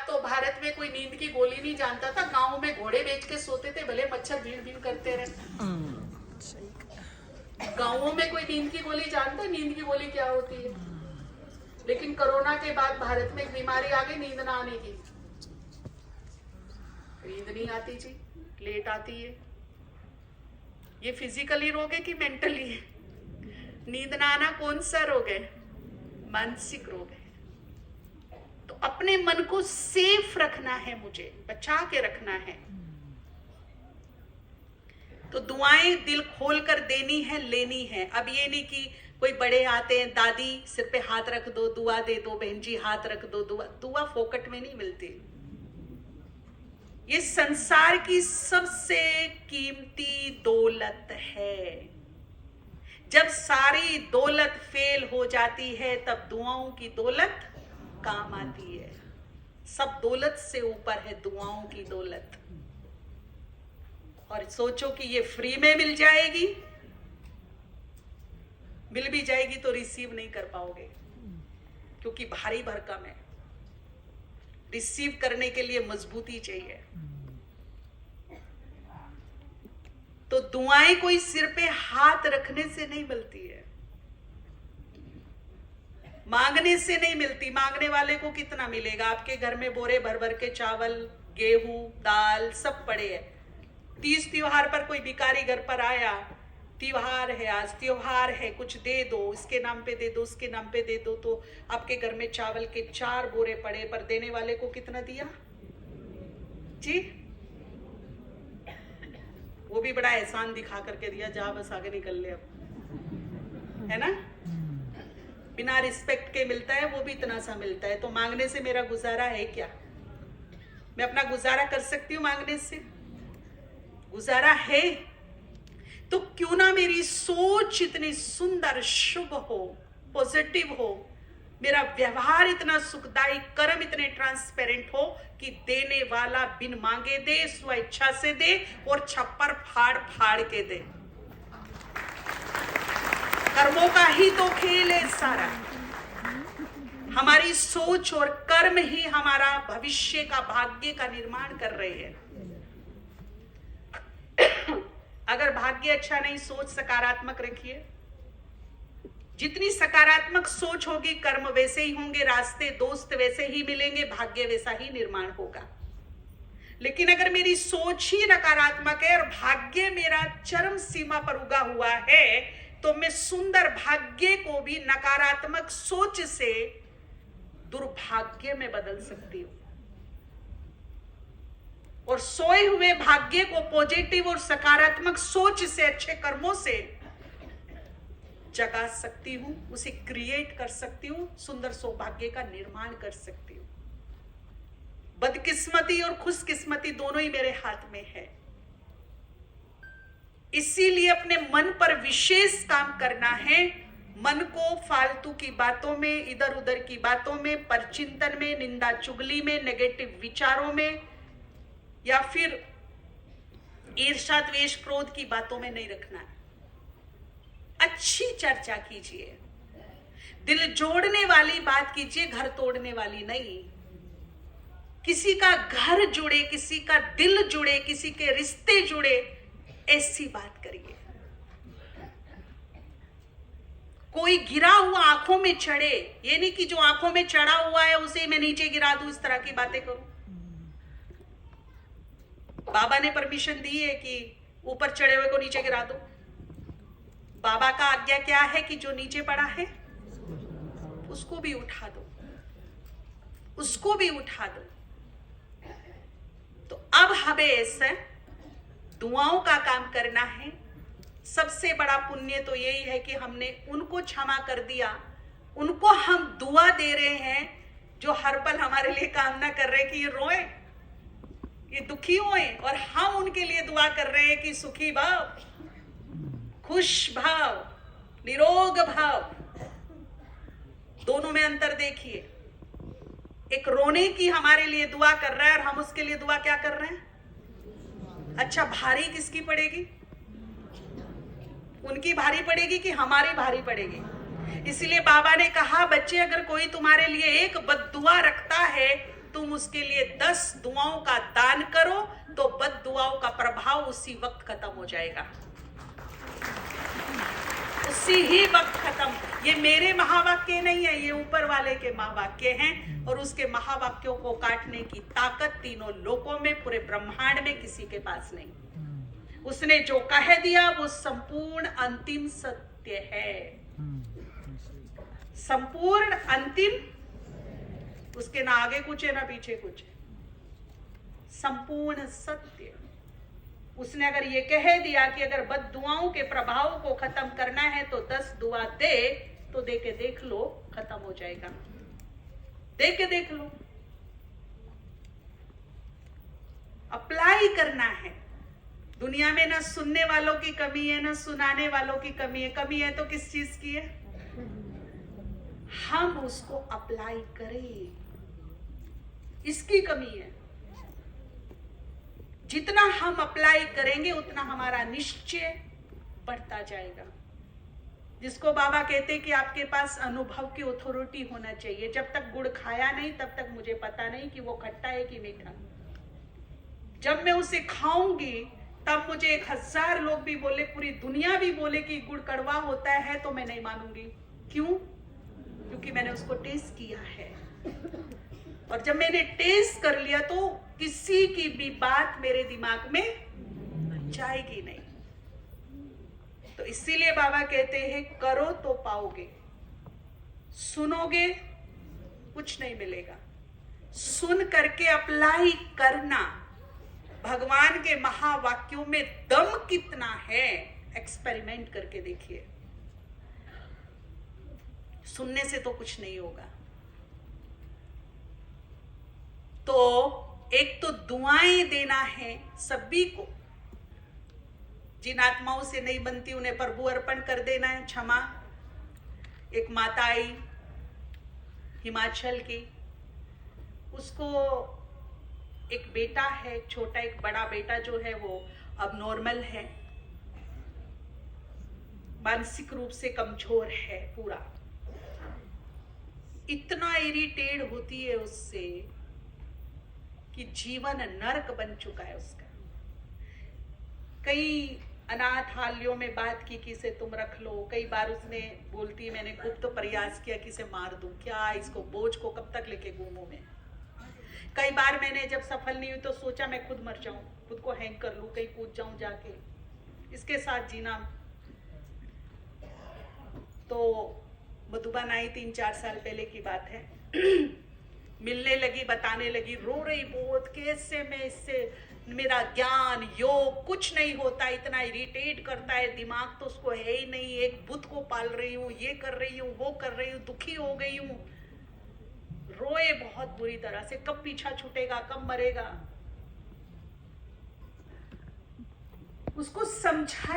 तो भारत में कोई नींद की गोली नहीं जानता था, गांव में घोड़े बेच के सोते थे, भले मच्छर भीड़ भीड़ करते रहे। गांवों में कोई नींद की गोली जानता है, नींद की गोली क्या होती है? लेकिन कोरोना के बाद भारत में एक बीमारी आ गई, नींद ना आने की। नींद नहीं आती जी, लेट आती है। ये फिजिकली रोग है कि मेंटली है? नींद ना आना कौन सा रोग है? मानसिक रोग है। तो अपने मन को सेफ रखना है, मुझे बचा के रखना है। तो दुआएं दिल खोल कर देनी है, लेनी है। अब ये नहीं कि कोई बड़े आते हैं, दादी सिर पे हाथ रख दो, दुआ दे दो, बहन जी हाथ रख दो, दुआ फोकट में नहीं मिलती। ये संसार की सबसे कीमती दौलत है। जब सारी दौलत फेल हो जाती है तब दुआओं की दौलत काम आती है। सब दौलत से ऊपर है दुआओं की दौलत। और सोचो कि ये फ्री में मिल जाएगी, मिल भी जाएगी तो रिसीव नहीं कर पाओगे, क्योंकि भारी भरकम है। रिसीव करने के लिए मजबूती चाहिए। तो दुआएं कोई सिर पे हाथ रखने से नहीं मिलती है, मांगने से नहीं मिलती। मांगने वाले को कितना मिलेगा? आपके घर में बोरे भर भर के चावल, गेहूं, दाल सब पड़े हैं। 30 त्योहार पर कोई भिखारी घर पर आया, त्योहार है, आज त्योहार है, कुछ दे दो, इसके नाम पे दे दो, उसके नाम पे दे दो, तो आपके घर में चावल के 4 बोरे पड़े, पर देने वाले को कितना दिया जी? वो भी बड़ा एहसान दिखा करके दिया, जा बस आगे निकल ले अब, है ना? बिना रिस्पेक्ट के मिलता है, वो भी इतना सा मिलता है। तो मांगने से मेरा गुजारा है क्या? मैं अपना गुजारा कर सकती हूँ मांगने से? गुजारा है तो क्यों ना मेरी सोच इतनी सुंदर, शुभ हो, पॉजिटिव हो, मेरा व्यवहार इतना सुखदायी, कर्म इतने ट्रांसपेरेंट हो कि देने वाला बिन मांगे दे, स्व इच्छा से दे और छप्पर फाड़ फाड़ के दे। कर्मों का ही तो खेल है सारा। हमारी सोच और कर्म ही हमारा भविष्य का, भाग्य का निर्माण कर रहे हैं। अगर भाग्य अच्छा नहीं, सोच सकारात्मक रखिए। जितनी सकारात्मक सोच होगी, कर्म वैसे ही होंगे, रास्ते दोस्त वैसे ही मिलेंगे, भाग्य वैसा ही निर्माण होगा। लेकिन अगर मेरी सोच ही नकारात्मक है और भाग्य मेरा चरम सीमा पर उगा हुआ है, तो मैं सुंदर भाग्य को भी नकारात्मक सोच से दुर्भाग्य में बदल सकती हूं, और सोए हुए भाग्य को पॉजिटिव और सकारात्मक सोच से, अच्छे कर्मों से जगा सकती हूं, उसे क्रिएट कर सकती हूं, सुंदर सौभाग्य का निर्माण कर सकती हूं। बदकिस्मती और खुशकिस्मती दोनों ही मेरे हाथ में है। इसीलिए अपने मन पर विशेष काम करना है। मन को फालतू की बातों में, इधर उधर की बातों में, परचिंतन में, निंदा चुगली में, नेगेटिव विचारों में, या फिर ईर्ष्या द्वेष क्रोध की बातों में नहीं रखना है। अच्छी चर्चा कीजिए, दिल जोड़ने वाली बात कीजिए, घर तोड़ने वाली नहीं। किसी का घर जुड़े, किसी का दिल जुड़े, किसी के रिश्ते जुड़े, ऐसी बात करिए। कोई गिरा हुआ आंखों में चढ़े, ये नहीं कि जो आंखों में चढ़ा हुआ है उसे मैं नीचे गिरा दूं, इस तरह की बातें करूं। बाबा ने परमिशन दी है कि ऊपर चढ़े हुए को नीचे गिरा दो। बाबा का आज्ञा क्या है कि जो नीचे पड़ा है उसको भी उठा दो, उसको भी उठा दो। तो अब हमें ऐसा दुआओं का काम करना है। सबसे बड़ा पुण्य तो यही है कि हमने उनको क्षमा कर दिया, उनको हम दुआ दे रहे हैं जो हर पल हमारे लिए कामना कर रहे हैं कि ये रोए, ये दुखी होए, और हम उनके लिए दुआ कर रहे हैं कि सुखी भाव, खुश भाव, निरोग भाव। दोनों में अंतर देखिए। एक रोने की हमारे लिए दुआ कर रहा है और हम उसके लिए दुआ क्या कर रहे हैं? अच्छा, भारी किसकी पड़ेगी? उनकी भारी पड़ेगी कि हमारी भारी पड़ेगी? इसलिए बाबा ने कहा, बच्चे अगर कोई तुम्हारे लिए एक बद्दुआ रखता है तुम उसके लिए 10 दुआओं का दान करो तो बद दुआओं का प्रभाव उसी वक्त खत्म हो जाएगा, उसी ही वक्त खत्म। ये मेरे महावाक्य नहीं है, ये ऊपर वाले के महावाक्य हैं, और उसके महावाक्यों को काटने की ताकत तीनों लोकों में, पूरे ब्रह्मांड में किसी के पास नहीं। उसने जो कह दिया वो संपूर्ण अंतिम सत्य है, संपूर्ण अंतिम, उसके ना आगे कुछ है ना पीछे कुछ है, संपूर्ण सत्य। उसने अगर ये कह दिया कि अगर बद दुआओं के प्रभाव को खत्म करना है तो 10 दुआ दे, तो दे के देख लो, खत्म हो जाएगा, दे के देख लो। अप्लाई करना है। दुनिया में ना सुनने वालों की कमी है ना सुनाने वालों की कमी है। कमी है तो किस चीज की है? हम उसको अप्लाई करें, इसकी कमी है। जितना हम अप्लाई करेंगे उतना हमारा निश्चय बढ़ता जाएगा। जिसको बाबा कहते हैं कि आपके पास अनुभव की अथॉरिटी होना चाहिए। जब तक गुड़ खाया नहीं तब तक मुझे पता नहीं कि वो खट्टा है कि मीठा। जब मैं उसे खाऊंगी तब मुझे 1000 लोग भी बोले, पूरी दुनिया भी बोले कि गुड़ कड़वा होता है, तो मैं नहीं मानूंगी। क्यों? क्योंकि मैंने उसको टेस्ट किया है, और जब मैंने टेस्ट कर लिया तो किसी की भी बात मेरे दिमाग में जाएगी नहीं। तो इसीलिए बाबा कहते हैं करो तो पाओगे, सुनोगे कुछ नहीं मिलेगा, सुन करके अप्लाई करना। भगवान के महावाक्यों में दम कितना है, एक्सपेरिमेंट करके देखिए। सुनने से तो कुछ नहीं होगा। तो एक तो दुआएं देना है सभी को, जिन आत्माओं से नहीं बनती उन्हें प्रभु अर्पण कर देना है, क्षमा। एक माता आई हिमाचल की, उसको एक बेटा है, एक छोटा एक बड़ा बेटा जो है वो अब नॉर्मल है, मानसिक रूप से कमजोर है पूरा। इतना इरिटेट होती है उससे कि जीवन नरक बन चुका है उसका। कई अनाथालयों में बात की कि इसे तुम रख लो। कई बार उसने बोलती, मैंने खूब तो प्रयास किया कि इसे मार दूं, क्या इसको बोझ को कब तक लेके घूमूं मैं। कई बार मैंने जब सफल नहीं हुई तो सोचा मैं खुद मर जाऊं, खुद को हैंग कर लूं, कहीं कूद जाऊं जाके, इसके साथ जीना। तो मधुबन आई 3-4 साल पहले की बात है। मिलने लगी, बताने लगी, रो रही बहुत, कैसे मैं इससे, मेरा ज्ञान योग कुछ नहीं होता, इतना इरिटेट करता है, दिमाग तो उसको है ही नहीं, एक बुत को पाल रही हूँ, ये कर रही हूँ, वो कर रही हूँ, दुखी हो गई हूँ। रोए बहुत बुरी तरह से, कब पीछा छूटेगा, कब मरेगा। उसको समझाया।